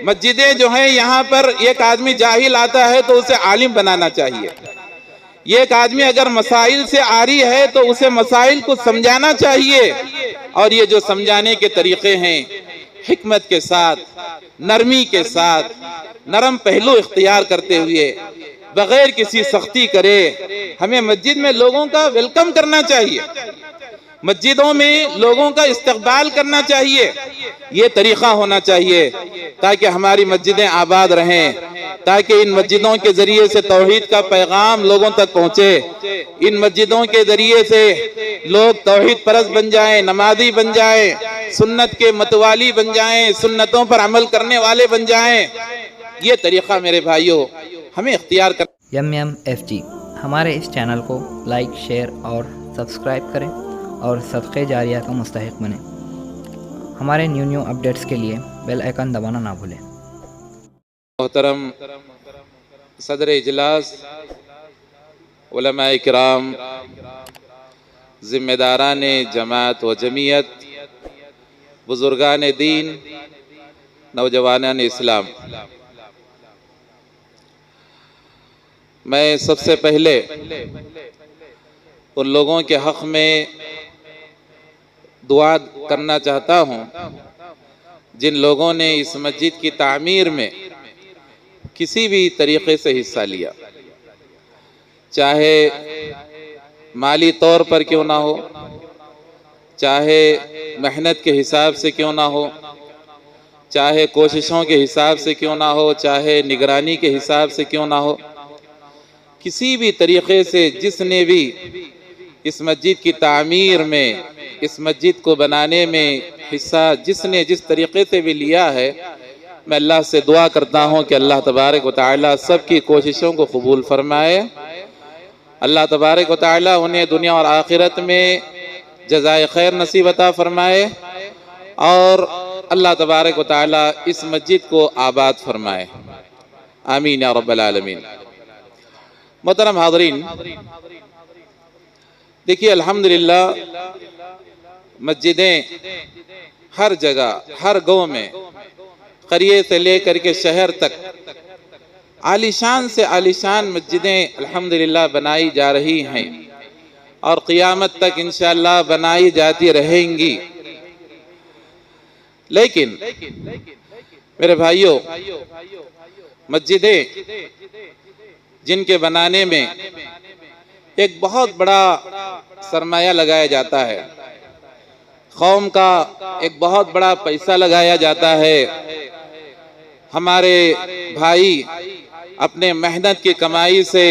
مسجدیں جو ہیں یہاں پر ایک آدمی جاہل آتا ہے تو اسے عالم بنانا چاہیے. یہ ایک آدمی اگر مسائل سے عاری ہے تو اسے مسائل کو سمجھانا چاہیے, اور یہ جو سمجھانے کے طریقے ہیں حکمت کے ساتھ, نرمی کے ساتھ, نرم پہلو اختیار کرتے ہوئے, بغیر کسی سختی کرے, ہمیں مسجد میں لوگوں کا ویلکم کرنا چاہیے, مسجدوں میں لوگوں کا استقبال کرنا چاہیے. یہ طریقہ ہونا چاہیے تاکہ ہماری مسجدیں آباد رہیں, تاکہ ان مسجدوں کے ذریعے سے توحید کا پیغام لوگوں تک پہنچے, ان مسجدوں کے ذریعے سے لوگ توحید پرست بن جائیں, نمازی بن جائیں, سنت کے متوالی بن جائیں, سنتوں پر عمل کرنے والے بن جائیں. یہ طریقہ میرے بھائیوں ہمیں اختیار کرنا. MMFG ہمارے اس چینل کو لائک, شیئر اور سبسکرائب کریں اور صدقے جاریہ کا مستحق بنیں. ہمارے نیو اپڈیٹس کے لیے بیل آئیکن دبانا نہ بھولیں. محترم صدر اجلاس, علماء کرام, ذمہ داران جماعت و جمعیت, بزرگان دین, نوجوانان اسلام, میں سب سے پہلے ان لوگوں کے حق میں دعا کرنا چاہتا ہوں جن لوگوں نے اس مسجد کی تعمیر میں کسی بھی طریقے سے حصہ لیا, چاہے مالی طور پر کیوں نہ ہو, چاہے محنت کے حساب سے کیوں نہ ہو, چاہے کوششوں کے حساب سے کیوں نہ ہو, چاہے نگرانی کے حساب سے کیوں نہ ہو, کسی بھی طریقے سے جس نے بھی اس مسجد کی تعمیر میں, اس مسجد کو بنانے میں حصہ جس نے جس طریقے سے بھی لیا ہے, میں اللہ سے دعا کرتا ہوں کہ اللہ تبارک و تعالی سب کی کوششوں کو قبول فرمائے. اللہ تبارک و تعالی انہیں دنیا اور آخرت میں جزائے خیر نصیب عطا فرمائے, اور اللہ تبارک و تعالی اس مسجد کو آباد فرمائے. آمین یا رب العالمین. محترم حاضرین, دیکھیے الحمدللہ مسجدیں ہر جگہ, ہر گاؤں میں, قریے سے لے کر کے شہر تک عالیشان سے عالیشان مسجدیں الحمدللہ بنائی جا رہی ہیں, اور قیامت تک انشاءاللہ بنائی جاتی رہیں گی. لیکن میرے بھائیوں, مسجدیں جن کے بنانے میں ایک بہت بڑا سرمایہ لگایا جاتا ہے, قوم کا ایک بہت بڑا پیسہ لگایا جاتا ہے, ہمارے بھائی اپنے محنت کی کمائی سے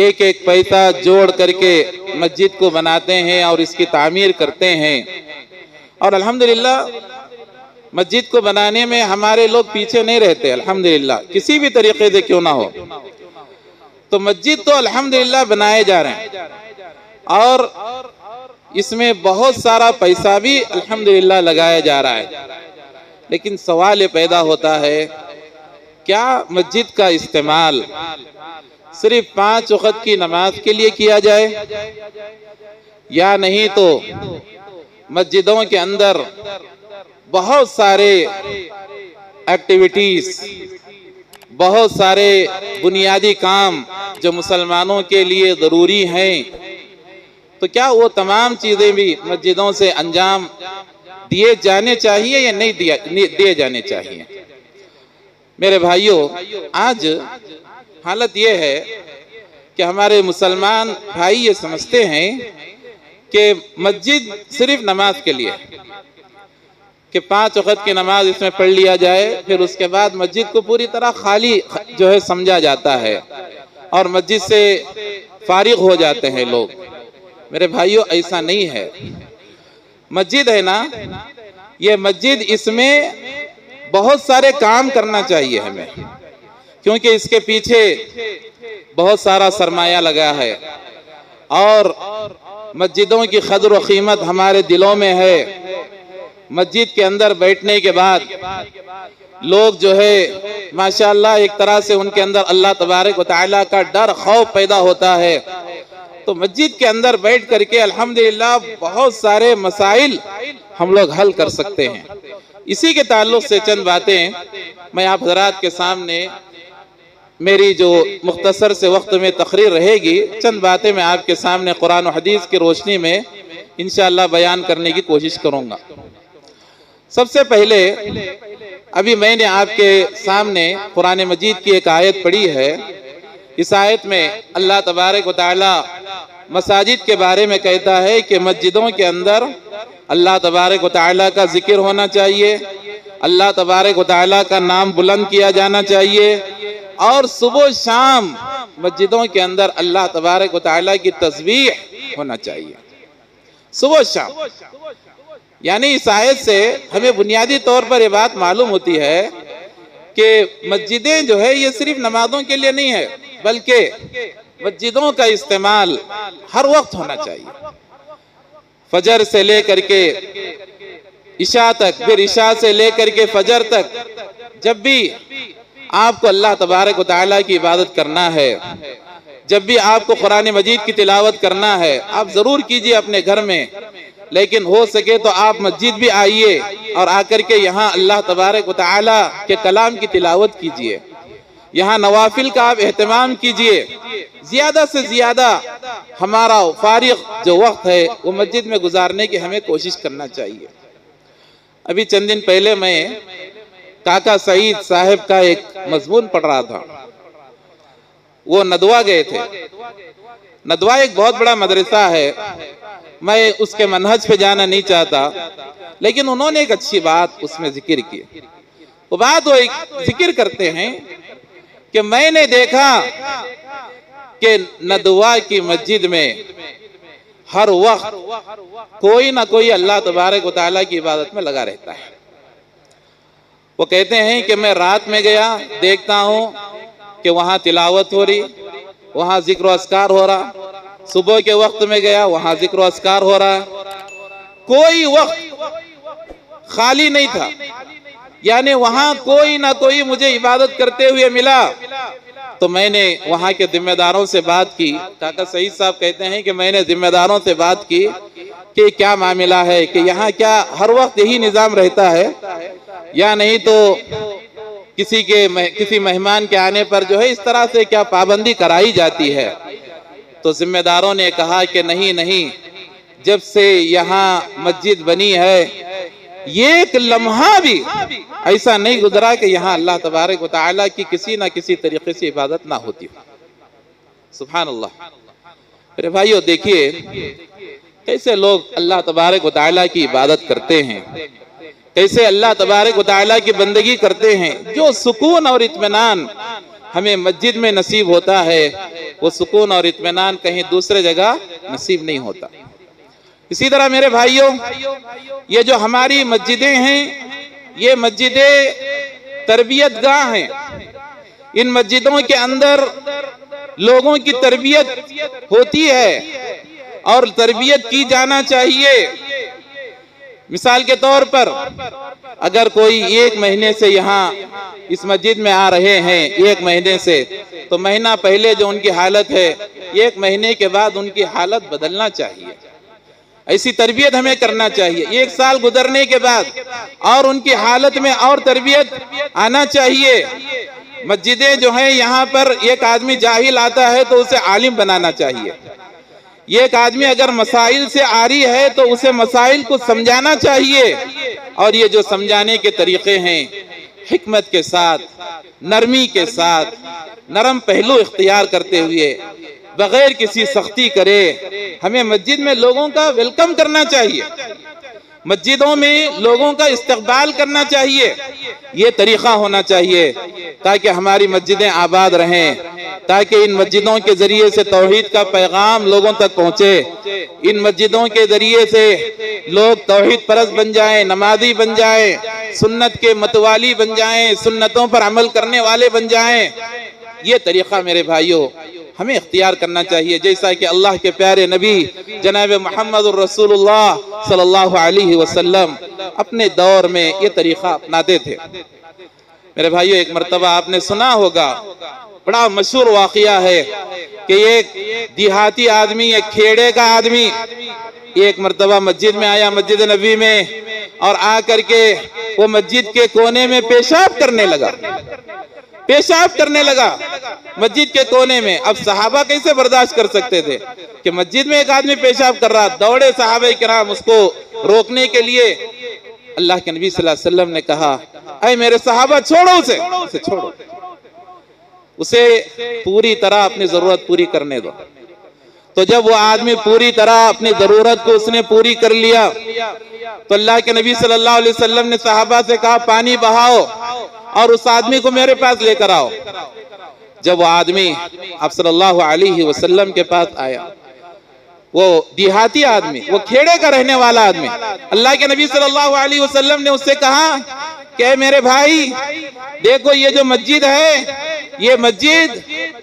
ایک ایک پیسہ جوڑ کر کے مسجد کو بناتے ہیں اور اس کی تعمیر کرتے ہیں, اور الحمدللہ مسجد کو بنانے میں ہمارے لوگ پیچھے نہیں رہتے. الحمدللہ کسی بھی طریقے سے کیوں نہ ہو, تو مسجد تو الحمدللہ بنائے جا رہے ہیں, اور اس میں بہت سارا پیسہ بھی الحمدللہ لگایا جا رہا ہے. لیکن سوال یہ پیدا ہوتا ہے, کیا مسجد کا استعمال صرف 5 وقت کی نماز کے لیے کیا جائے, یا نہیں تو مسجدوں کے اندر بہت سارے ایکٹیویٹیز, بہت سارے بنیادی کام جو مسلمانوں کے لیے ضروری ہیں, تو کیا وہ تمام چیزیں بھی مسجدوں سے انجام دیے جانے چاہیے یا نہیں دیے جانے چاہیے؟ میرے بھائیوں, آج حالت یہ ہے کہ ہمارے مسلمان بھائی یہ سمجھتے ہیں کہ مسجد صرف نماز کے لیے, کہ 5 وقت کی نماز اس میں پڑھ لیا جائے, پھر اس کے بعد مسجد کو پوری طرح خالی جو ہے سمجھا جاتا ہے, اور مسجد سے فارغ ہو جاتے ہیں لوگ. میرے بھائیوں, ایسا نہیں ہے. مسجد ہے نا, یہ مسجد, اس میں بہت سارے کام کرنا چاہیے ہمیں, کیونکہ اس کے پیچھے بہت سارا سرمایہ لگا ہے, اور مسجدوں کی قدر و قیمت ہمارے دلوں میں ہے. مسجد کے اندر بیٹھنے کے بعد لوگ جو ہے ماشاءاللہ ایک طرح سے ان کے اندر اللہ تبارک و تعالیٰ کا ڈر, خوف پیدا ہوتا ہے. تو مسجد کے اندر بیٹھ کر کے الحمدللہ بہت سارے مسائل ہم لوگ حل کر سکتے ہیں. اسی کے تعلق سے چند باتیں میں آپ حضرات کے سامنے میری جو مختصر سے وقت میں تقریر رہے گی، چند باتیں میں آپ کے سامنے قرآن و حدیث کی روشنی میں انشاءاللہ بیان کرنے کی کوشش کروں گا۔ سب سے پہلے ابھی میں نے آپ کے سامنے قرآن مجید کی ایک آیت پڑھی ہے۔ اس آیت میں اللہ تبارک و تعالی مساجد کے بارے میں کہتا ہے کہ مسجدوں کے اندر اللہ تبارک و تعالی کا ذکر ہونا چاہیے، اللہ تبارک و تعالی کا نام بلند کیا جانا چاہیے، اور صبح و شام مسجدوں کے اندر اللہ تبارک و تعالی کی تسبیح ہونا چاہیے، صبح و شام۔ یعنی اس آیت سے ہمیں بنیادی طور پر یہ بات معلوم ہوتی ہے کہ مسجدیں جو ہے یہ صرف نمازوں کے لیے نہیں ہے، بلکہ مسجدوں کا استعمال ہر وقت ہونا چاہیے، فجر سے لے کر کے عشاء تک، پھر عشاء سے لے کر کے فجر تک، جب بھی آپ کو اللہ تبارک و تعالیٰ کی عبادت کرنا ہے، جب بھی آپ کو قرآن مجید کی تلاوت کرنا ہے، آپ ضرور کیجئے اپنے گھر میں، لیکن ہو سکے تو آپ مسجد بھی آئیے اور آ کر کے یہاں اللہ تبارک و تعالیٰ کے کلام کی تلاوت کیجئے، یہاں نوافل کا آپ اہتمام کیجئے۔ زیادہ سے زیادہ ہمارا فارغ جو وقت ہے وہ مسجد میں گزارنے کی ہمیں کوشش کرنا چاہیے۔ ابھی چند دن پہلے میں کاکا سعید صاحب کا ایک مضمون پڑھ رہا تھا، وہ ندوہ گئے تھے۔ ندوہ ایک بہت بڑا مدرسہ ہے، میں اس کے منہج پہ جانا نہیں چاہتا، لیکن انہوں نے ایک اچھی بات اس میں ذکر کی۔ وہ بات وہ ایک ذکر کرتے ہیں کہ میں نے دیکھا کہ ندوہ کی مسجد میں ہر وقت کوئی نہ کوئی اللہ تبارک و تعالیٰ کی عبادت میں لگا رہتا ہے۔ وہ کہتے ہیں کہ میں رات میں گیا، دیکھتا ہوں کہ وہاں تلاوت ہو رہی، وہاں ذکر و اذکار ہو رہا، صبح کے وقت میں گیا وہاں ذکر و اذکار ہو رہا، کوئی وقت خالی نہیں تھا، یعنی وہاں کوئی نہ کوئی مجھے عبادت کرتے ہوئے ملا۔ تو میں نے وہاں کے ذمہ داروں سے بات کی، کاکا سعید صاحب کہتے ہیں کہ میں نے ذمہ داروں سے بات کی کہ کیا معاملہ ہے، کہ یہاں کیا ہر وقت یہی نظام رہتا ہے یا نہیں، تو کسی مہمان کے آنے پر جو ہے اس طرح سے کیا پابندی کرائی جاتی ہے؟ تو ذمہ داروں نے کہا کہ نہیں، جب سے یہاں مسجد بنی ہے ایک لمحہ بھی ایسا نہیں گزرا کہ یہاں اللہ تبارک و تعالیٰ کی کسی نہ کسی طریقے سے عبادت نہ ہوتی ہو۔ سبحان اللہ۔ میرے بھائیو دیکھیے کیسے لوگ اللہ تبارک و تعالیٰ کی عبادت کرتے ہیں، کیسے اللہ تبارک و تعالیٰ کی بندگی کرتے ہیں۔ جو سکون اور اطمینان ہمیں مسجد میں نصیب ہوتا ہے، وہ سکون اور اطمینان کہیں دوسرے جگہ نصیب نہیں ہوتا۔ اسی طرح میرے بھائیوں، یہ جو ہماری مسجدیں ہیں یہ مسجدیں تربیت گاہ ہیں۔ ان مسجدوں کے اندر لوگوں کی تربیت ہوتی ہے اور تربیت کی جانا چاہیے۔ مثال کے طور پر اگر کوئی 1 مہینے سے یہاں اس مسجد میں آ رہے ہیں، 1 مہینے سے، تو مہینہ پہلے جو ان کی حالت ہے 1 مہینے کے بعد ان کی حالت بدلنا چاہیے۔ ایسی تربیت ہمیں کرنا چاہیے۔ 1 سال گزرنے کے بعد اور ان کی حالت میں اور تربیت آنا چاہیے۔ مسجدیں جو ہیں یہاں پر ایک آدمی جاہل آتا ہے تو اسے عالم بنانا چاہیے۔ ایک آدمی اگر مسائل سے عاری ہے تو اسے مسائل کو سمجھانا چاہیے، اور یہ جو سمجھانے کے طریقے ہیں حکمت کے ساتھ، نرمی کے ساتھ، نرم پہلو اختیار کرتے ہوئے، بغیر کسی سختی کرے، ہمیں مسجد میں لوگوں کا ویلکم کرنا چاہیے، مسجدوں میں لوگوں کا استقبال کرنا چاہیے۔ یہ طریقہ ہونا چاہیے تاکہ ہماری مسجدیں آباد رہیں، تاکہ ان مسجدوں کے ذریعے سے توحید کا پیغام لوگوں تک پہنچے، ان مسجدوں کے ذریعے سے لوگ توحید پرست بن جائیں، نمازی بن جائیں، سنت کے متوالی بن جائیں، سنتوں پر عمل کرنے والے بن جائیں۔ یہ طریقہ میرے بھائیوں ہمیں اختیار کرنا چاہیے، جیسا کہ اللہ کے پیارے نبی جناب محمد الرسول اللہ صلی اللہ علیہ وسلم اپنے دور میں یہ طریقہ اپناتے تھے۔ میرے بھائیو ایک مرتبہ آپ نے سنا ہوگا، بڑا مشہور واقعہ ہے کہ ایک دیہاتی آدمی، ایک کھیڑے کا آدمی ایک مرتبہ مسجد میں آیا، مسجد نبی میں، اور آ کر کے وہ مسجد کے کونے میں پیشاب کرنے لگا، پیشاب کرنے لگا مسجد کے کونے میں۔ اب صحابہ کیسے برداشت کر سکتے تھے کہ مسجد میں ایک آدمی پیشاب کر رہا؟ دوڑے صحابہ کرام اس کو روکنے کے لیے۔ اللہ کے نبی صلی اللہ علیہ وسلم نے کہا، اے میرے صحابہ چھوڑو اسے چھوڑو، اسے پوری طرح اپنی ضرورت پوری کرنے دو۔ تو جب وہ آدمی پوری طرح اپنی ضرورت کو اس نے پوری کر لیا تو اللہ کے نبی صلی اللہ علیہ وسلم نے صحابہ سے کہا، پانی بہاؤ اور اس آدمی کو میرے پاس لے کر آؤ۔ جب وہ آدمی آپ صلی اللہ علیہ وسلم کے پاس آیا، وہ دیہاتی آدمی، وہ کھیڑے کا رہنے والا آدمی، اللہ کے نبی صلی اللہ علیہ وسلم نے اس سے کہا کہ اے میرے بھائی دیکھو، یہ جو مسجد ہے یہ مسجد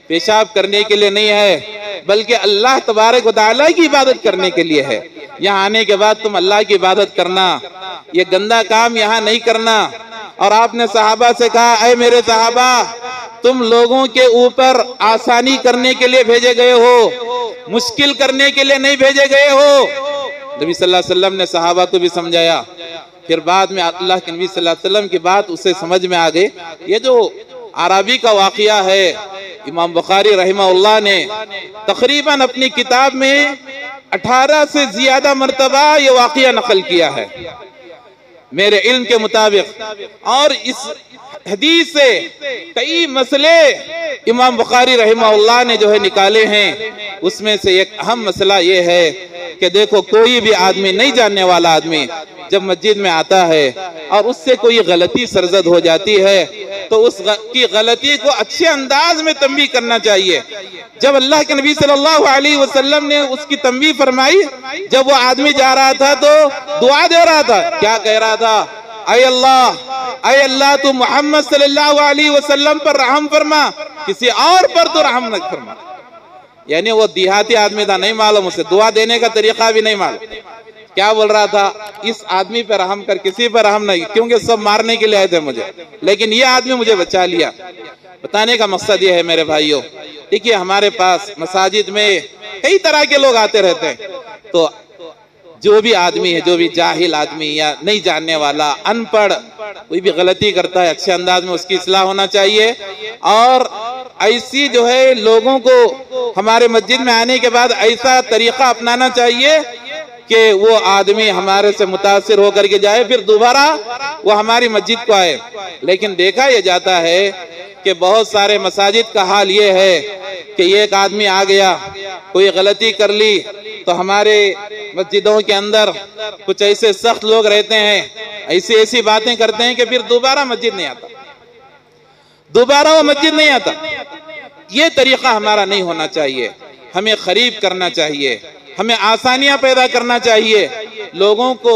پیشاب کرنے کے لیے نہیں ہے بلکہ اللہ تبارک و تعالیٰ کی عبادت کرنے کے لیے ہے۔ یہاں آنے کے بعد تم اللہ کی عبادت کرنا، یہ گندا کام یہاں نہیں کرنا۔ اور آپ نے صحابہ سے کہا، اے میرے صحابہ تم لوگوں کے اوپر آسانی کرنے کے لیے بھیجے گئے ہو، مشکل کرنے کے لیے نہیں بھیجے گئے ہو۔ نبی صلی اللہ علیہ وسلم نے صحابہ کو بھی سمجھایا۔ پھر بعد میں اللہ کے نبی صلی اللہ علیہ وسلم کی بات اسے سمجھ میں آ گئی۔ یہ جو عربی کا واقعہ ہے، امام بخاری رحمہ اللہ نے تقریباً اپنی کتاب میں 18 سے زیادہ مرتبہ یہ واقعہ نقل کیا ہے میرے علم کے مطابق، اور اس حدیث سے کئی مسئلے امام بخاری رحمہ اللہ نے جو ہے نکالے ہیں۔ اس میں سے ایک اہم مسئلہ یہ ہے کہ دیکھو، کوئی بھی آدمی، نہیں جاننے والا آدمی جب مسجد میں آتا ہے اور اس سے کوئی غلطی سرزد ہو جاتی ہے تو اس کی غلطی کو اچھے انداز میں تنبیہ کرنا چاہیے۔ جب اللہ کے نبی صلی اللہ علیہ وسلم نے اس کی تنبیہ فرمائی، جب وہ آدمی جا رہا تھا تو دعا دے رہا تھا، کیا کہہ رہا تھا؟ اے اللہ تو محمد صلی اللہ علیہ وسلم پر رحم فرما، کسی اور پر تو رحم نہ فرما۔ یعنی وہ دیہاتی آدمی تھا، نہیں معلوم اسے دعا دینے کا طریقہ بھی نہیں معلوم۔ کیا بول رہا تھا؟ اس آدمی پر رحم کر، کسی پر رحم نہیں، کیونکہ سب مارنے کے لیے آئے تھے مجھے، لیکن یہ آدمی مجھے بچا لیا۔ بتانے کا مقصد یہ ہے میرے بھائیوں، دیکھیے ہمارے پاس مساجد میں کئی طرح کے لوگ آتے رہتے ہیں، تو جو بھی آدمی ہے، جو بھی جاہل آدمی یا نہیں جاننے والا، ان پڑھ، کوئی بھی غلطی کرتا ہے، اچھے انداز میں اس کی اصلاح ہونا چاہیے۔ اور ایسی جو ہے لوگوں کو ہمارے مسجد میں آنے کے بعد ایسا طریقہ اپنانا چاہیے کہ وہ آدمی ہمارے سے متاثر ہو کر کے جائے، پھر دوبارہ وہ ہماری مسجد کو آئے۔ لیکن دیکھا یہ جاتا ہے کہ بہت سارے مساجد کا حال یہ ہے کہ ایک آدمی آ گیا، کوئی غلطی کر لی، تو ہمارے مسجدوں کے اندر کچھ ایسے سخت لوگ رہتے ہیں، ایسی باتیں کرتے ہیں کہ پھر دوبارہ مسجد نہیں آتا، دوبارہ وہ مسجد نہیں آتا۔ یہ طریقہ ہمارا نہیں ہونا چاہیے، ہمیں قریب کرنا چاہیے، ہمیں آسانیاں پیدا کرنا چاہیے، لوگوں کو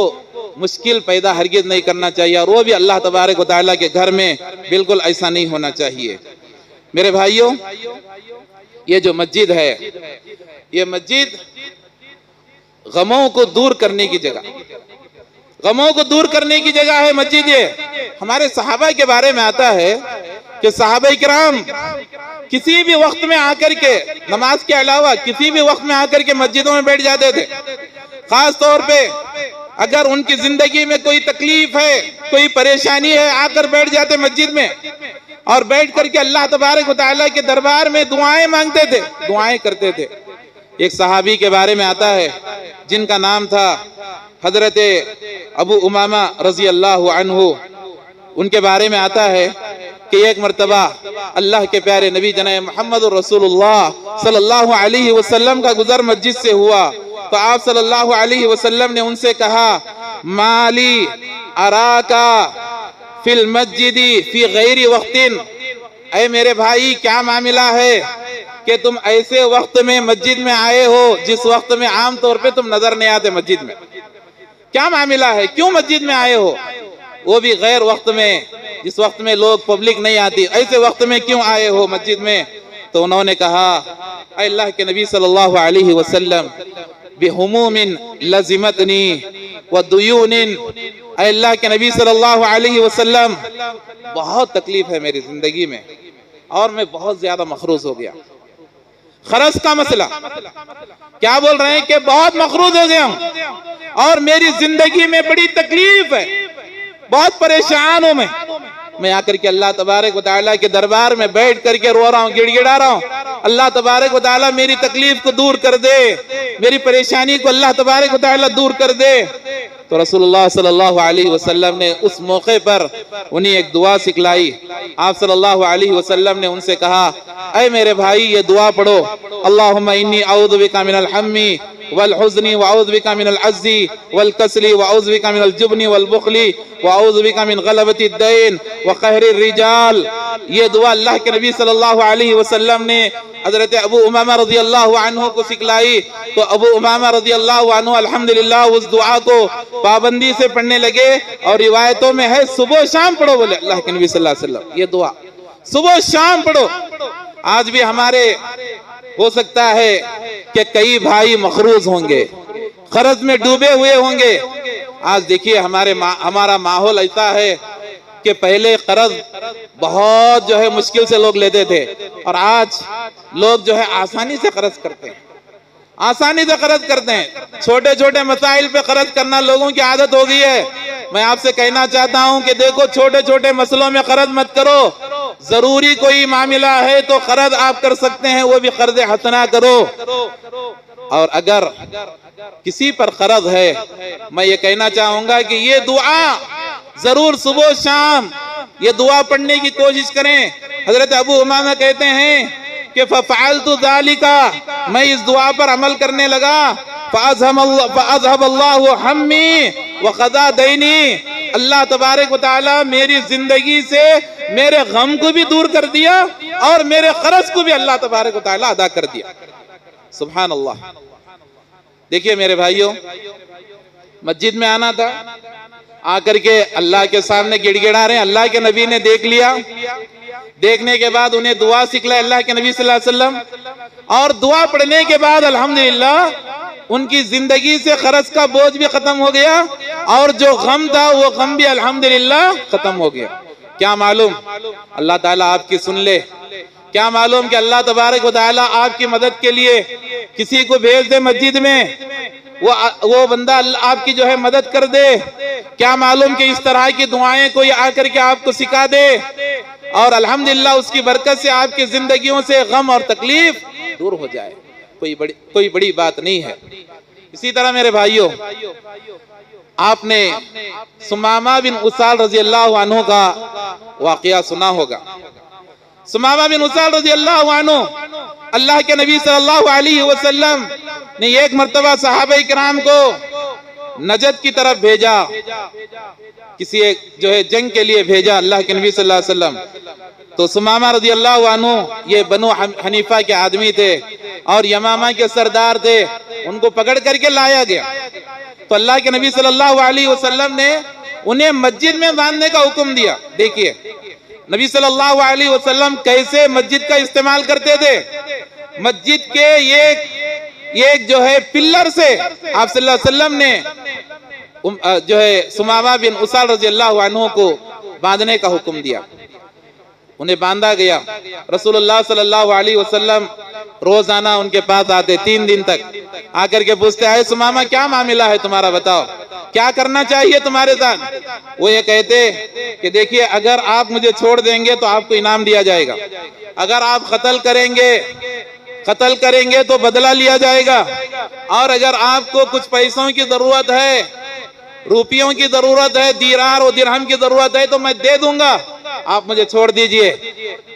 مشکل پیدا ہرگز نہیں کرنا چاہیے، اور وہ بھی اللہ تبارک و تعالیٰ کے گھر میں بالکل ایسا نہیں ہونا چاہیے۔ میرے بھائیوں، یہ جو مسجد ہے، یہ مسجد غموں کو دور کرنے کی جگہ، غموں کو دور کرنے کی جگہ ہے مسجد۔ یہ ہمارے صحابہ کے بارے میں آتا ہے کہ صحابہ کرام کسی بھی وقت میں آ کر کے، نماز کے علاوہ کسی بھی وقت میں آ کر کے مسجدوں میں بیٹھ جاتے تھے۔ خاص طور پہ اگر ان کی زندگی میں کوئی تکلیف ہے، کوئی پریشانی ہے، آ کر بیٹھ جاتے مسجد میں، اور بیٹھ کر کے اللہ تبارک و تعالیٰ کے دربار میں دعائیں مانگتے تھے، دعائیں کرتے تھے۔ ایک صحابی کے بارے میں آتا ہے جن کا نام تھا حضرت ابو امامہ رضی اللہ عنہ۔ ان کے بارے میں آتا ہے کہ ایک مرتبہ اللہ کے پیارے نبی جناب محمد رسول اللہ صلی اللہ علیہ وسلم کا گزر مسجد سے ہوا، تو آپ صلی اللہ علیہ وسلم نے ان سے کہا، مالی اراکا فی المسجد فی غیر وقت، اے میرے بھائی کیا معاملہ ہے کہ تم ایسے وقت میں مسجد میں آئے ہو جس وقت میں عام طور پہ تم نظر نہیں آتے مسجد میں؟ کیا معاملہ ہے؟ کیوں مسجد میں آئے ہو؟ وہ بھی غیر وقت میں، جس وقت میں لوگ پبلک نہیں آتی، ایسے وقت میں کیوں آئے ہو مسجد میں؟ تو انہوں نے کہا، اے اللہ کے نبی صلی اللہ علیہ وسلم، بہموم لزمتنی ودیون، اے اللہ کے نبی صلی اللہ علیہ وسلم بہت تکلیف ہے میری زندگی میں، اور میں بہت زیادہ مخروض ہو گیا۔ خرچ کا مسئلہ، کیا بول رہے ہیں کہ بہت مخروض ہو گیا ہوں، اور میری زندگی میں بڑی تکلیف ہے، بہت پریشان ہوں میں آ کر کے اللہ تبارک و تعالیٰ کے دربار میں بیٹھ کر کے رو رہا ہوں، گڑ گڑا رہا ہوں، اللہ تبارک و تعالیٰ میری تکلیف کو دور کر دے، میری پریشانی کو اللہ تبارک و تعالیٰ دور کر دے۔ تو رسول اللہ صلی اللہ علیہ وسلم نے اس موقع پر انہیں ایک دعا سکھلائی۔ آپ صلی اللہ علیہ وسلم نے ان سے کہا، اے میرے بھائی یہ دعا پڑھو، اللہم انی اعوذ بک من الحم والحزن واعوذ بک من العجز والکسل واعوذ بک من الجبن والبخل واعوذ بک من غلبۃ الدین وقہر الرجال۔ یہ دعا اللہ کے نبی صلی اللہ علیہ وسلم نے حضرت ابو امامہ رضی اللہ عنہ کو سکھلائی۔ تو ابو امامہ رضی اللہ عنہ الحمدللہ اس دعا کو پابندی سے پڑھنے لگے، اور روایتوں میں ہے صبح و شام پڑھو، بولے اللہ کے نبی صلی اللہ علیہ وسلم یہ دعا صبح و شام پڑھو۔ آج بھی ہمارے ہو سکتا ہے کہ کئی بھائی مقروض ہوں گے، قرض میں ڈوبے ہوئے ہوں گے۔ آج دیکھیے ہمارا ماحول ایسا ہے کہ پہلے قرض بہت جو ہے مشکل سے لوگ لیتے تھے، اور آج لوگ جو ہے آسانی سے قرض کرتے ہیں، آسانی سے قرض کرتے ہیں۔ چھوٹے چھوٹے مسائل پہ قرض کرنا لوگوں کی عادت ہو گئی ہے۔ میں آپ سے کہنا چاہتا ہوں کہ دیکھو چھوٹے چھوٹے مسئلوں میں قرض مت کرو، ضروری کوئی معاملہ ہے تو قرض آپ کر سکتے ہیں، وہ بھی قرض حسنہ کرو۔ اور اگر کسی پر قرض ہے، میں یہ کہنا چاہوں گا کہ یہ دعا ضرور صبح و شام یہ دعا پڑھنے کی کوشش کریں۔ حضرت ابو امامہ کہتے ہیں کہ فَفَعَلْتُ ذَلِكَ، میں اس دعا پر عمل کرنے لگا، فَأَذْهَبَ اللَّهُ حَمِّي وَقَضَى دَيْنِي، اللہ تبارک و تعالیٰ میری زندگی سے میرے غم کو بھی دور کر دیا، اور میرے قرض کو بھی اللہ تبارک و تعالیٰ ادا کر دیا۔ سبحان اللہ۔ دیکھیے میرے بھائیوں، مسجد میں آنا تھا، آ کر کے اللہ کے سامنے گڑ گڑا رہے ہیں، اللہ کے نبی نے دیکھ لیا، دیکھنے کے بعد انہیں دعا سکھلائی اللہ کے نبی صلی اللہ علیہ وسلم، اور دعا پڑھنے کے بعد الحمدللہ ان کی زندگی سے قرض کا بوجھ بھی ختم ہو گیا، اور جو غم تھا وہ غم بھی الحمدللہ ختم ہو گیا۔ کیا معلوم اللہ تعالیٰ آپ کی سن لے، کیا معلوم کہ اللہ تبارک و تعالیٰ آپ کی مدد کے لیے کسی کو بھیج دے مسجد میں، وہ بندہ آپ کی جو ہے مدد کر دے۔ کیا معلوم کہ اس طرح کی دعائیں کوئی آ کر کے آپ کو سکھا دے، اور الحمدللہ اس کی برکت سے آپ کی زندگیوں سے غم اور تکلیف دور ہو جائے، کوئی بڑی بات نہیں ہے۔ اسی طرح میرے بھائیوں، آپ نے سمامہ بن اسال رضی اللہ عنہ کا واقعہ سنا ہوگا۔ سمامہ بن اسال رضی اللہ عنہ، اللہ کے نبی صلی اللہ علیہ وسلم نے ایک مرتبہ صحابہ کرام کو نجد کی طرف بھیجا، کسی ایک جو ہے جنگ کے لیے بھیجا اللہ کے نبی صلی اللہ علیہ وسلم۔ تو سمامہ رضی اللہ عنہ یہ بنو حنیفہ کے آدمی تھے اور یمامہ کے سردار تھے، ان کو پکڑ کر کے لایا گیا۔ تو اللہ کے نبی صلی اللہ علیہ وسلم نے انہیں مسجد میں باندھنے کا حکم دیا۔ دیکھیے نبی صلی اللہ علیہ وسلم کیسے مسجد کا استعمال کرتے تھے۔ مسجد کے ایک جو ہے پلر سے آپ صلی اللہ علیہ وسلم نے جو ہے سمامہ بن اسال رضی اللہ عنہ کو باندھنے کا حکم دیا، انہیں باندھا گیا۔ رسول اللہ صلی اللہ علیہ وسلم روزانہ ان کے پاس آتے 3 دن تک، آ کر کے پوچھتے اے سمامہ کیا معاملہ ہے تمہارا، بتاؤ کیا کرنا چاہیے تمہارے ساتھ۔ وہ یہ کہتے کہ دیکھیے اگر آپ مجھے چھوڑ دیں گے تو آپ کو انعام دیا جائے گا، اگر آپ قتل کریں گے تو بدلہ لیا جائے گا، اور اگر آپ کو کچھ پیسوں کی ضرورت ہے، روپیوں کی ضرورت ہے، دینار و درہم کی ضرورت ہے تو میں دے دوں گا، آپ مجھے چھوڑ دیجئے۔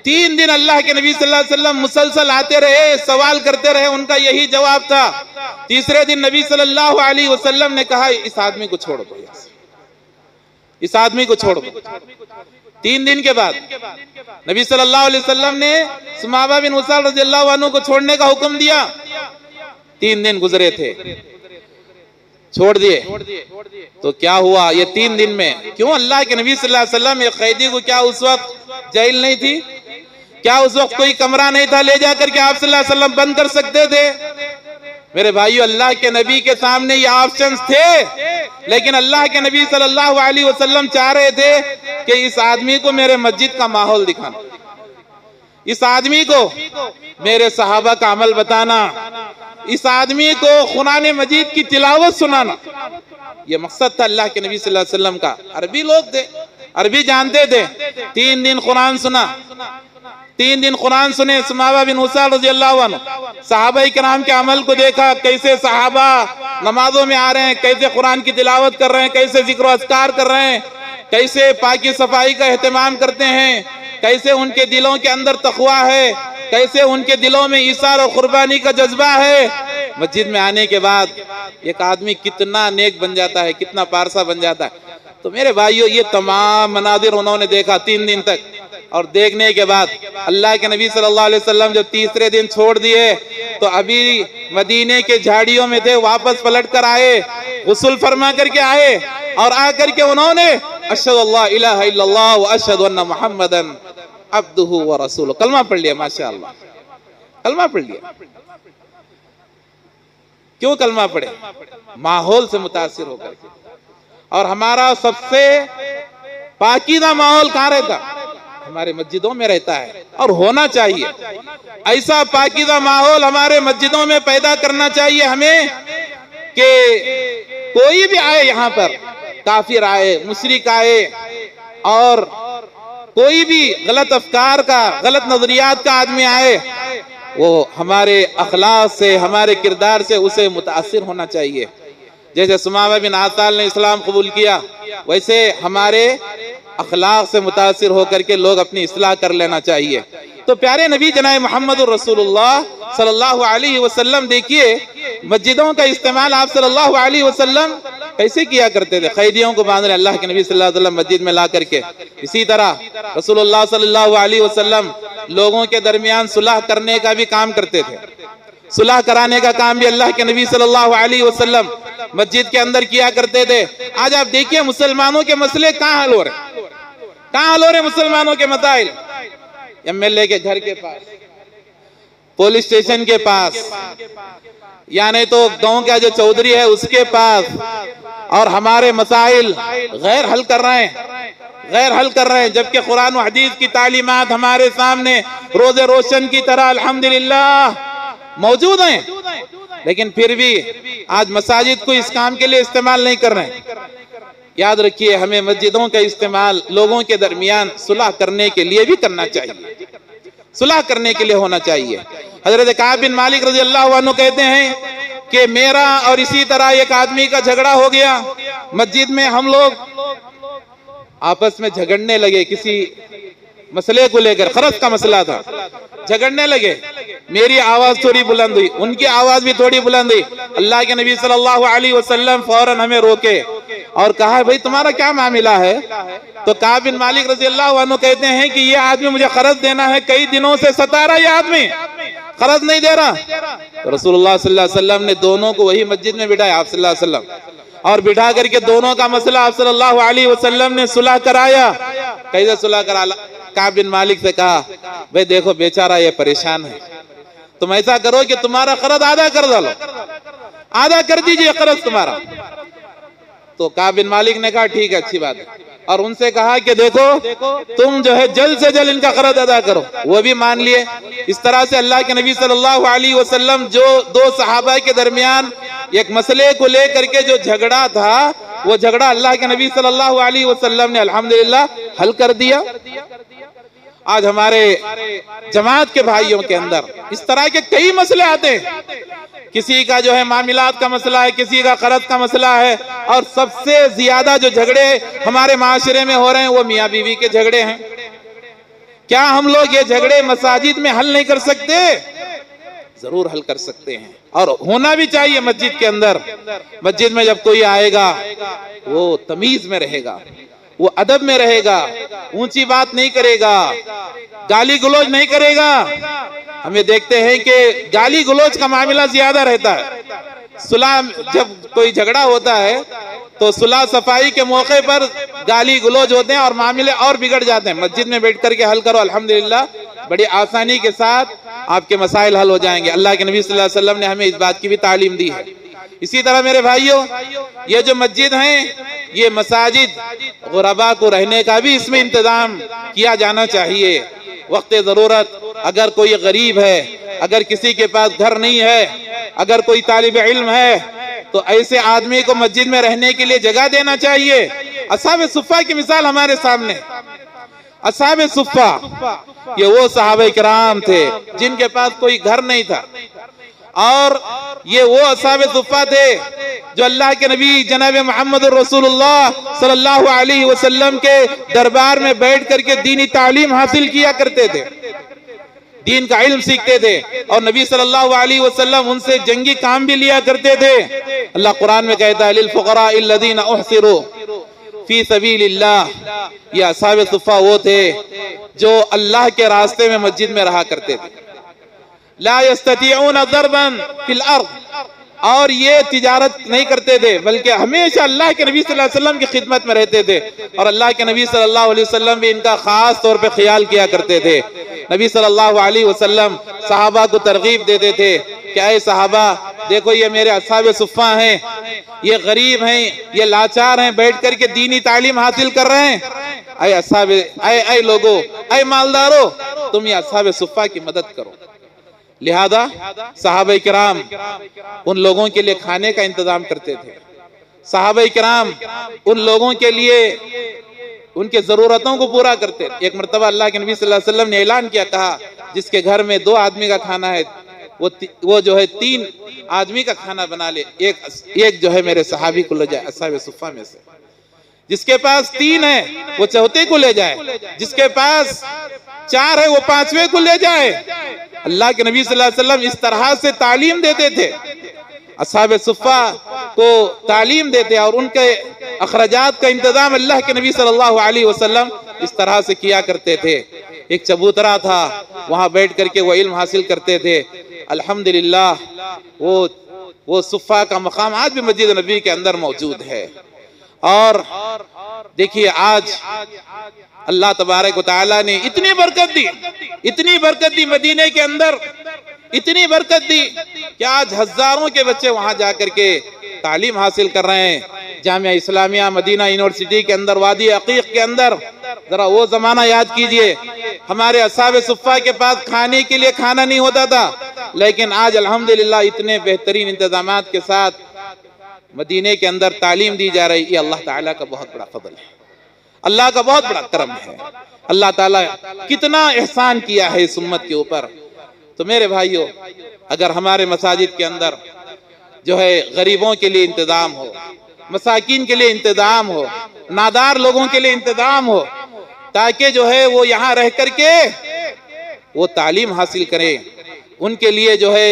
3 دن اللہ کے نبی صلی اللہ علیہ وسلم مسلسل آتے رہے، سوال کرتے رہے، ان کا یہی جواب تھا۔ تیسرے دن نبی صلی اللہ علیہ وسلم نے کہا اس آدمی کو چھوڑ دو، اس آدمی کو چھوڑ دو۔ 3 دن کے بعد نبی صلی اللہ علیہ وسلم نے سمامہ بن اسال رضی اللہ عنہ کو چھوڑنے کا حکم دیا۔ 3 دن گزرے تھے، چھوڑ دیے۔ تو کیا ہوا یہ 3 دن میں؟ کیوں اللہ کے نبی صلی اللہ علیہ وسلم ایک قیدی کو کیا اس وقت جیل نہیں تھی؟ کیا اس وقت کوئی کمرہ نہیں تھا لے جا کر کے آپ صلی اللہ علیہ وسلم بند کر سکتے تھے؟ میرے بھائیو اللہ کے نبی کے سامنے یہ آپشنز تھے، لیکن اللہ کے نبی صلی اللہ علیہ وسلم چاہ رہے تھے کہ اس آدمی کو میرے مسجد کا ماحول دکھانا، اس آدمی کو میرے صحابہ کا عمل بتانا، اس آدمی کو قرآن مجید کی تلاوت سنانا۔ یہ مقصد تھا اللہ کے نبی صلی اللہ علیہ وسلم کا. عربی لوگ تھے, عربی جانتے تھے. 3 دن قرآن سنا, 3 دن قرآن سنے. ثمامہ بن اسال رضی اللہ عنہ, صحابہ کرام کے عمل کو دیکھا, کیسے صحابہ نمازوں میں آ رہے ہیں, کیسے قرآن کی تلاوت کر رہے ہیں, کیسے ذکر و اذکار کر رہے ہیں, کیسے پاکی صفائی کا اہتمام کرتے ہیں, کیسے ان کے دلوں کے اندر تقویٰ ہے, کیسے ان کے دلوں میں ایثار اور قربانی کا جذبہ ہے. مسجد میں آنے کے بعد ایک آدمی کتنا نیک بن جاتا ہے, کتنا پارسا بن جاتا ہے. تو میرے بھائیو, یہ تمام مناظر انہوں نے دیکھا 3 دن تک, اور دیکھنے کے بعد اللہ کے نبی صلی اللہ علیہ وسلم جب تیسرے دن چھوڑ دیے تو ابھی مدینے کے جھاڑیوں میں تھے, واپس پلٹ کر آئے, غسل فرما کر کے آئے, اور آ کر کے انہوں نے اشہد اللہ الہ الا اللہ و اشہد ان محمدن عبدہ و رسولہ, کلمہ پڑھ لیا. ماشاءاللہ, کلمہ پڑھ لیا. کیوں کلمہ پڑھے؟ ماحول سے متاثر ہو کر کے. اور ہمارا سب سے پاکیزہ ماحول کہاں رہتا؟ ہمارے مسجدوں میں رہتا ہے, اور ہونا چاہیے. ایسا پاکیزہ ماحول ہمارے مسجدوں میں پیدا کرنا چاہیے ہمیں کہ کوئی بھی آئے یہاں پر, کافر آئے, مشرک آئے, اور کوئی بھی غلط افکار کا, غلط نظریات کا آدمی آئے, وہ ہمارے اخلاق سے, ہمارے کردار سے اسے متاثر ہونا چاہیے. جیسے ثمامہ بن اسال نے اسلام قبول کیا, ویسے ہمارے اخلاق سے متاثر ہو کر کے لوگ اپنی اصلاح کر لینا چاہیے. تو پیارے نبی جناب محمد الرسول اللہ صلی اللہ علیہ وسلم, دیکھیے مسجدوں کا استعمال آپ صلی اللہ علیہ وسلم کیسے کیا کرتے تھے. قیدیوں کو باندھ رہے اللہ کے نبی صلی اللہ علیہ وسلم مسجد میں لا کر کے. اسی طرح رسول اللہ صلی اللہ علیہ وسلم لوگوں کے درمیان صلح کرنے کا بھی کام کرتے تھے. صلح کرانے کا کام بھی اللہ کے نبی صلی اللہ علیہ وسلم مسجد کے اندر کیا کرتے تھے. آج آپ دیکھیے مسلمانوں کے مسئلے کہاں حل ہو رہے ہیں, کہاں حل ہو رہے ہیں مسلمانوں کے مسائل؟ MLA کے گھر کے پاس, پولیس اسٹیشن کے پاس, یعنی تو گاؤں کا جو چودھری ہے اس کے پاس, اور ہمارے مسائل غیر حل کر رہے ہیں, غیر حل کر رہے ہیں. جبکہ قرآن و حدیث کی تعلیمات ہمارے سامنے روز روشن کی طرح الحمدللہ موجود ہیں, لیکن پھر بھی آج مساجد کو اس کام کے لیے استعمال نہیں کر رہے ہیں. یاد رکھیے, ہمیں مسجدوں کا استعمال لوگوں کے درمیان صلح کرنے کے لیے بھی کرنا چاہیے, صلح کرنے کے لیے ہونا چاہیے. حضرت کعب بن مالک رضی اللہ عنہ کہتے ہیں کہ میرا اور اسی طرح ایک آدمی کا جھگڑا ہو گیا مسجد میں. ہم لوگ آپس میں جھگڑنے لگے کسی مسئلے کو لے کر, خرچ کا مسئلہ تھا, جھگڑنے لگے. میری آواز تھوڑی بلند ہوئی, ان کی آواز بھی تھوڑی بلند ہوئی. اللہ کے نبی صلی اللہ علیہ وسلم فوراً ہمیں روکے اور کہا بھئی تمہارا کیا معاملہ ہے؟ تو کعب بن مالک رضی اللہ عنہ کہتے ہیں کہ یہ آدمی مجھے قرض دینا ہے, کئی دنوں سے ستا رہا, یہ آدمی قرض نہیں دے رہا. تو رسول اللہ صلی اللہ علیہ وسلم نے دونوں کو وہی مسجد میں بٹھایا, آپ صلی اللہ علیہ وسلم, اور بٹھا کر کے دونوں کا مسئلہ آپ صلی اللہ علیہ وسلم نے صلح کرایا. کیسے صلح کرا؟ کعب بن مالک سے کہا بھئی دیکھو بیچارہ یہ پریشان ہے, تم ایسا کرو کہ تمہارا قرض آدھا کر ڈالو, آدھا کر دیجئے قرض تمہارا. تو کعب بن مالک نے کہا ٹھیک ہے, اچھی بات ہے, اور ان سے کہا کہ دیکھو تم جو ہے جلد سے جلد ان کا قرض ادا کرو. وہ بھی مان لیے. اس طرح سے اللہ کے نبی صلی اللہ علیہ وسلم جو 2 صحابہ کے درمیان ایک مسئلے کو لے کر کے جو جھگڑا تھا, وہ جھگڑا اللہ کے نبی صلی اللہ علیہ وسلم نے الحمدللہ حل کر دیا. آج ہمارے جماعت کے بھائیوں کے اندر اس طرح کے کئی مسئلے آتے ہیں. کسی کا جو ہے معاملات کا مسئلہ ہے, کسی کا قرض کا مسئلہ ہے, اور سب سے زیادہ جو جھگڑے ہمارے معاشرے میں ہو رہے ہیں وہ میاں بیوی کے جھگڑے ہیں. کیا ہم لوگ یہ جھگڑے مساجد میں حل نہیں کر سکتے؟ ضرور حل کر سکتے ہیں, اور ہونا بھی چاہیے مسجد کے اندر. مسجد میں جب کوئی آئے گا وہ تمیز میں رہے گا, وہ ادب میں رہے گا, اونچی بات نہیں کرے گا, گالی گلوچ نہیں کرے گا. ہمیں دیکھتے ہیں کہ گالی گلوچ کا معاملہ زیادہ رہتا ہے. صلح جب کوئی جھگڑا ہوتا ہے تو صلح صفائی کے موقع پر گالی گلوچ ہوتے ہیں اور معاملے اور بگڑ جاتے ہیں. مسجد میں بیٹھ کر کے حل کرو, الحمدللہ بڑی آسانی کے ساتھ آپ کے مسائل حل ہو جائیں گے. اللہ کے نبی صلی اللہ علیہ وسلم نے ہمیں اس بات کی بھی تعلیم دی ہے. اسی طرح میرے بھائیوں, یہ جو مسجد ہیں, یہ مساجد غربا کو رہنے کا بھی اس میں انتظام کیا جانا چاہیے. وقت ضرورت اگر کوئی غریب ہے, اگر کسی کے پاس گھر نہیں ہے, اگر کوئی طالب علم ہے, تو ایسے آدمی کو مسجد میں رہنے کے لیے جگہ دینا چاہیے۔ اصحاب صفہ کی مثال ہمارے سامنے۔ اصحاب صفہ یہ وہ صحابہ کرام تھے جن کے پاس کوئی گھر نہیں تھا، اور یہ وہ اصحاب صفہ تھے جو اللہ کے نبی جناب محمد رسول اللہ صلی اللہ علیہ وسلم کے دربار میں بیٹھ کر کے دینی تعلیم حاصل کیا کرتے تھے، دین کا علم سیکھتے تھے، اور نبی صلی اللہ علیہ وسلم ان سے جنگی کام بھی لیا کرتے تھے۔ اللہ قرآن میں کہتا ہے للفقراء الذین احصروا فی سبیل اللہ، یہ اصحاب صفہ وہ تھے جو اللہ کے راستے میں مسجد میں رہا کرتے تھے۔ لا یستطیعون ضربا فی الارض، اور یہ تجارت نہیں کرتے تھے بلکہ ہمیشہ اللہ کے نبی صلی اللہ علیہ وسلم کی خدمت میں رہتے تھے، اور اللہ کے نبی صلی اللہ علیہ وسلم بھی ان کا خاص طور پہ خیال کیا کرتے تھے۔ نبی صلی اللہ علیہ وسلم صحابہ کو ترغیب دیتے تھے کہ اے صحابہ دیکھو یہ میرے اصحاب صفہ ہیں، یہ غریب ہیں، یہ لاچار ہیں، بیٹھ کر کے دینی تعلیم حاصل کر رہے ہیں، اے اصحاب اے لوگو، اے مالدارو، تم یہ اصحاب صفہ کی مدد کرو۔ لہذا صحابہ کرام ان لوگوں کے لیے کھانے کا انتظام کرتے تھے، صحابہ کرام ان لوگوں کے لیے ان کے ضرورتوں کو پورا کرتے تھے۔ ایک مرتبہ اللہ کے نبی صلی اللہ علیہ وسلم نے اعلان کیا، کہا جس کے گھر میں 2 آدمی کا کھانا ہے وہ جو ہے 3 آدمی کا کھانا بنا لے، ایک جو ہے میرے صحابی کو لے جائے اصحاب صفہ میں سے، جس کے پاس 3 ہے وہ چوتھے کو لے جائے، جس کے پاس 4 ہے وہ 5ویں کو لے جائے۔ اللہ کے نبی صلی اللہ علیہ وسلم اس طرح سے تعلیم دیتے تھے، اصحاب صفہ کو تعلیم دیتے، اور ان کے اخراجات کا انتظام اللہ کے نبی صلی اللہ علیہ وسلم اس طرح سے کیا کرتے تھے۔ ایک چبوترا تھا، وہاں بیٹھ کر کے وہ علم حاصل کرتے تھے۔ الحمدللہ وہ صفہ کا مقام آج بھی مسجد نبی کے اندر موجود ہے۔ اور دیکھیے آج اللہ تبارک و تعالیٰ نے اتنی برکت دی مدینے کے اندر، اتنی برکت دی کہ آج ہزاروں کے بچے وہاں جا کر کے تعلیم حاصل کر رہے ہیں۔ جامعہ اسلامیہ مدینہ یونیورسٹی کے اندر، وادی عقیق کے اندر، ذرا وہ زمانہ یاد کیجئے، ہمارے اصحاب صفہ کے پاس کھانے کے لیے کھانا نہیں ہوتا تھا، لیکن آج الحمدللہ اتنے بہترین انتظامات کے ساتھ مدینے کے اندر تعلیم دی جا رہی۔ یہ اللہ تعالیٰ کا بہت بڑا فضل ہے، اللہ کا بہت بڑا کرم ہے۔ اللہ تعالیٰ کتنا احسان کیا ہے اس امت کے اوپر۔ تو میرے بھائیو، اگر ہمارے مساجد کے اندر جو ہے غریبوں کے لیے انتظام ہو، مساکین کے لیے انتظام ہو، نادار لوگوں کے لیے انتظام ہو، تاکہ جو ہے وہ یہاں رہ کر کے وہ تعلیم حاصل کریں، ان کے لیے جو ہے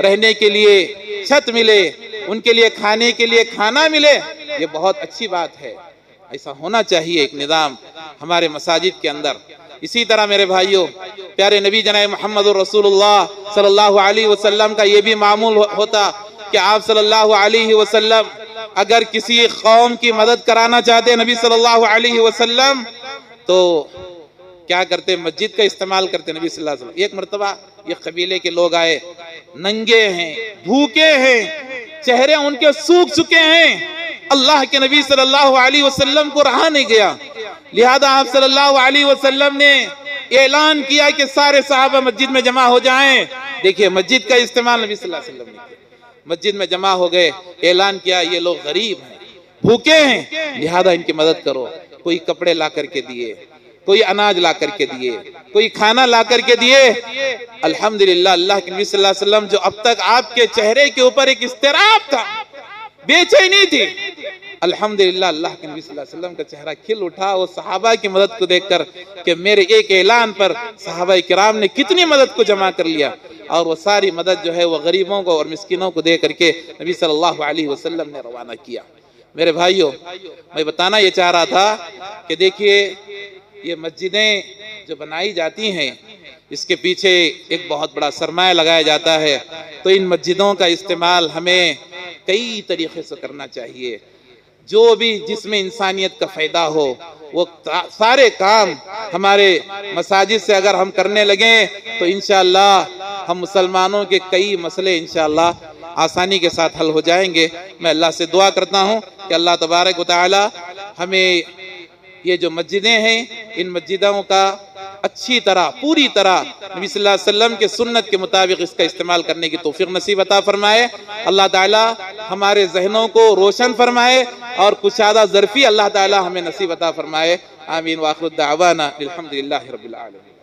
رہنے کے لیے چھت ملے، ان کے لیے کھانے کے لیے کھانا ملے، یہ بہت اچھی بات ہے۔ ایسا ہونا چاہیے ایک نظام ہمارے مساجد کے اندر۔ اسی طرح میرے بھائیوں، پیارے نبی جناب محمد رسول اللہ صلی اللہ علیہ وسلم کا یہ بھی معمول ہوتا کہ آپ صلی اللہ علیہ وسلم اگر کسی قوم کی مدد کرانا چاہتے نبی صلی اللہ علیہ وسلم تو کیا کرتے؟ مسجد کا استعمال کرتے نبی صلی اللہ علیہ وسلم۔ ایک مرتبہ یہ قبیلے کے لوگ آئے، ننگے ہیں، بھوکے ہیں، چہرے ان کے سوکھ چکے ہیں، اللہ کے نبی صلی اللہ علیہ وسلم کو رہا نہیں گیا، لہذا آپ صلی اللہ علیہ وسلم نے اعلان کیا کہ سارے صحابہ مسجد میں جمع ہو جائیں۔ دیکھیے مسجد کا استعمال نبی صلی اللہ علیہ وسلم نے کیا، مسجد میں جمع ہو گئے، اعلان کیا یہ لوگ غریب ہیں، بھوکے ہیں، لہذا ان کی مدد کرو۔ کوئی کپڑے لا کر کے دیے، کوئی اناج لا کر کے دیے، کوئی کھانا لا کر کے دیے۔ الحمدللہ اللہ کے نبی صلی اللہ علیہ وسلم جو اب تک آپ کے چہرے کے اوپر ایک اضطراب تھا، بے چینی تھی، الحمدللہ اللہ کے نبی صلی اللہ علیہ وسلم کا چہرہ کھل اٹھا وہ صحابہ کی مدد کو دیکھ کر کہ میرے ایک اعلان پر صحابہ کرام نے کتنی مدد کو جمع کر لیا، اور وہ ساری مدد جو ہے وہ غریبوں کو اور مسکینوں کو دے کر کے نبی صلی اللہ علیہ وسلم نے روانہ کیا۔ میرے بھائیوں، میں بتانا یہ چاہ رہا تھا کہ دیکھیے یہ مسجدیں جو بنائی جاتی ہیں اس کے پیچھے ایک بہت بڑا سرمایہ لگایا جاتا ہے، تو ان مسجدوں کا استعمال ہمیں کئی طریقے سے کرنا چاہیے، جو بھی جس میں انسانیت کا فائدہ ہو وہ سارے کام ہمارے مساجد سے اگر ہم کرنے لگیں تو انشاءاللہ ہم مسلمانوں کے کئی مسئلے انشاءاللہ آسانی کے ساتھ حل ہو جائیں گے۔ میں اللہ سے دعا کرتا ہوں کہ اللہ تبارک و تعالی ہمیں یہ جو مسجدیں ہیں ان مسجدوں کا اچھی طرح پوری طرح نبی صلی اللہ علیہ وسلم کے سنت کے مطابق اس کا استعمال کرنے کی توفیق نصیب عطا فرمائے. اللہ تعالی ہمارے ذہنوں کو روشن فرمائے اور کشادہ ظرفی اللہ تعالی ہمیں نصیب عطا فرمائے. آمین. وآخر دعوانا الحمدللہ رب العالمین.